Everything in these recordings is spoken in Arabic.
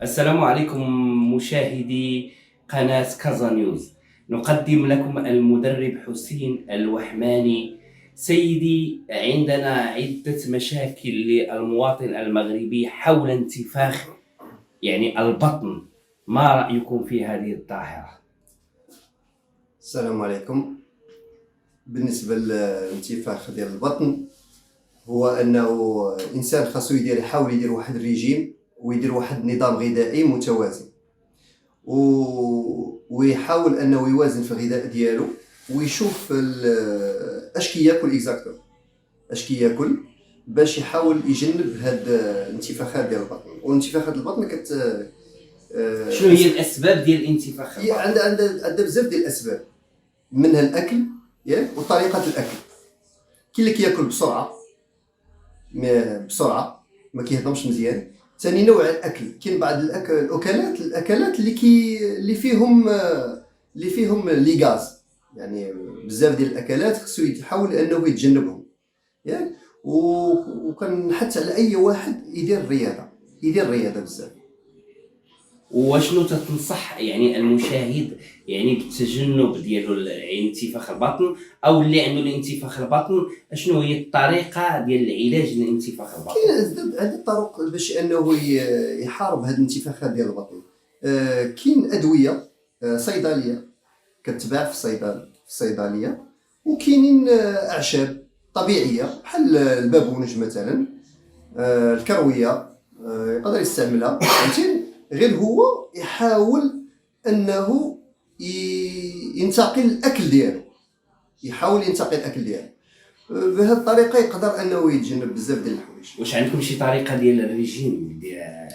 السلام عليكم مشاهدي قناة كازا نيوز. نقدم لكم المدرب حسين الوحماني. سيدي، عندنا عدة مشاكل للمواطن المغربي حول انتفاخ البطن. ما رأيكم في هذه الظاهرة؟ السلام عليكم. بالنسبه للانتفاخ ديال البطن، هو انه الانسان خاصو يحاول يدير واحد الريجيم ويدير واحد النظام غذائي متوازن، ويحاول انه يوازن في الغذاء ديالو ويشوف اش كياكل اكزاكتو، اش كياكل باش يحاول يجنب هاد الانتفاخات ديال البطن. وانتفاخات البطن شنو هي الأسباب ديال الانتفاخ هي البطن؟ عندها بزاف ديال الاسباب، منها الاكل ياك وطريقه الاكل. كاين اللي كياكل بسرعه ما كيهضمش مزيان. ثاني نوع الاكل، كاين بعض الاكلات اللي فيهم لي غاز، يعني بزاف ديال الاكلات خصو يحاول انه يتجنبهم ياك. وكنحث على اي واحد يدير الرياضه بزاف. وشنو تنصح المشاهد بالتجنب ديالو انتفاخ البطن، او اللي عنده الانتفاخ البطن شنو هي الطريقه ديال العلاج لانتفاخ البطن؟ كاين عدة طرق باش انه يحارب هاد الانتفاخات ديال البطن. كاين ادويه صيدليه كتباع في الصيدليه، وكاينين اعشاب طبيعيه بحال البابونج مثلا، الكرويه، يقدر يستعملها فهمتي. غير هو يحاول انه ينتقي الاكل ديالو، بهذه الطريقه يقدر انه يتجنب بزاف ديال الحوايج. واش عندكم شي طريقه ديال الريجيم ديال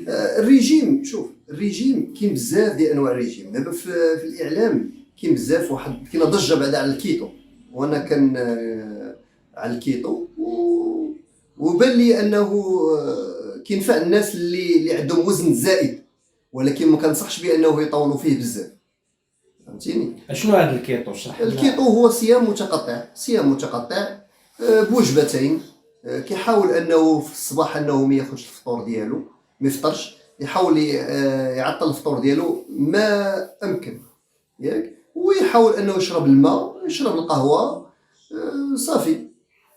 الريجيم؟ شوف، الريجيم كاين بزاف ديال انواع الريجيم. دابا في الاعلام كاين بزاف، كاين ضجه بعدا على الكيتو، وانا كان على الكيتو وبان لي انه كينفع الناس اللي عندهم وزن زائد، ولكن ما كنصحش بانه يطولوا فيه بزاف، فهمتيني. شنو هذا الكيتو؟ اشرح لنا. الكيتو هو صيام متقطع بوجبتين. كيحاول انه في الصباح انه ما ياخذش الفطور ديالو، ما يفطرش، يحاول يعطل الفطور ديالو ما امكن ياك، ويحاول انه يشرب الماء، يشرب القهوه، صافي.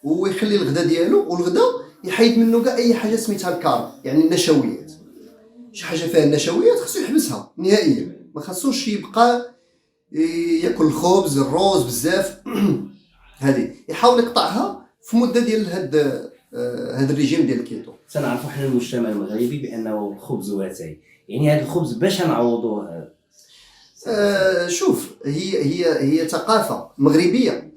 ويخلي الغداء ديالو، والغداء يحيد منه كاع اي حاجه سميتها الكارب، يعني النشويات. شي حاجه فيها النشويات خصو يحبسها نهائيا، ما خصوش يبقى ياكل الخبز الروز بزاف. هذه يحاول يقطعها في مده ديال هاد الريجيم ديال الكيتو. سنعرفوا حنا المجتمع المغربي بانه الخبز واتاي، هذا الخبز باش نعوضوه؟ شوف، هي ثقافه مغربيه،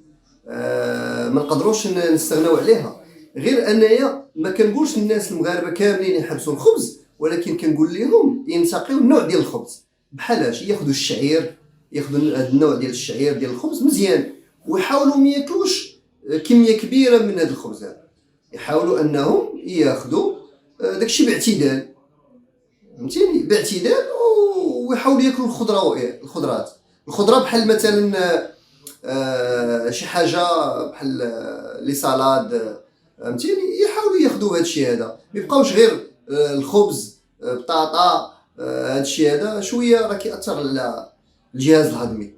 ما نقدروش نستغناو عليها. غير انايا ما كنقولش الناس المغاربه كاملين يحبسوا الخبز، ولكن كنقول لهم ينتقيو النوع ديال الخبز. بحالاش ياخذوا الشعير، ياخذوا هذا النوع ديال الشعير ديال الخبز مزيان، ويحاولوا ما ياكلوش كميه كبيره من هذا الخبز هذا. يحاولوا انهم ياخذوا داكشي باعتدال، فهمتيني، باعتدال. ويحاولوا ياكلوا الخضره بحال مثلا شي حاجه بحال لي سالاد، فهمتيني. يحاولوا ياخذوا هذا الشيء هذا، ما يبقاوش غير الخبز، بطاطا، هذا الشيء هذا شويه راه كيأثر على الجهاز الهضمي.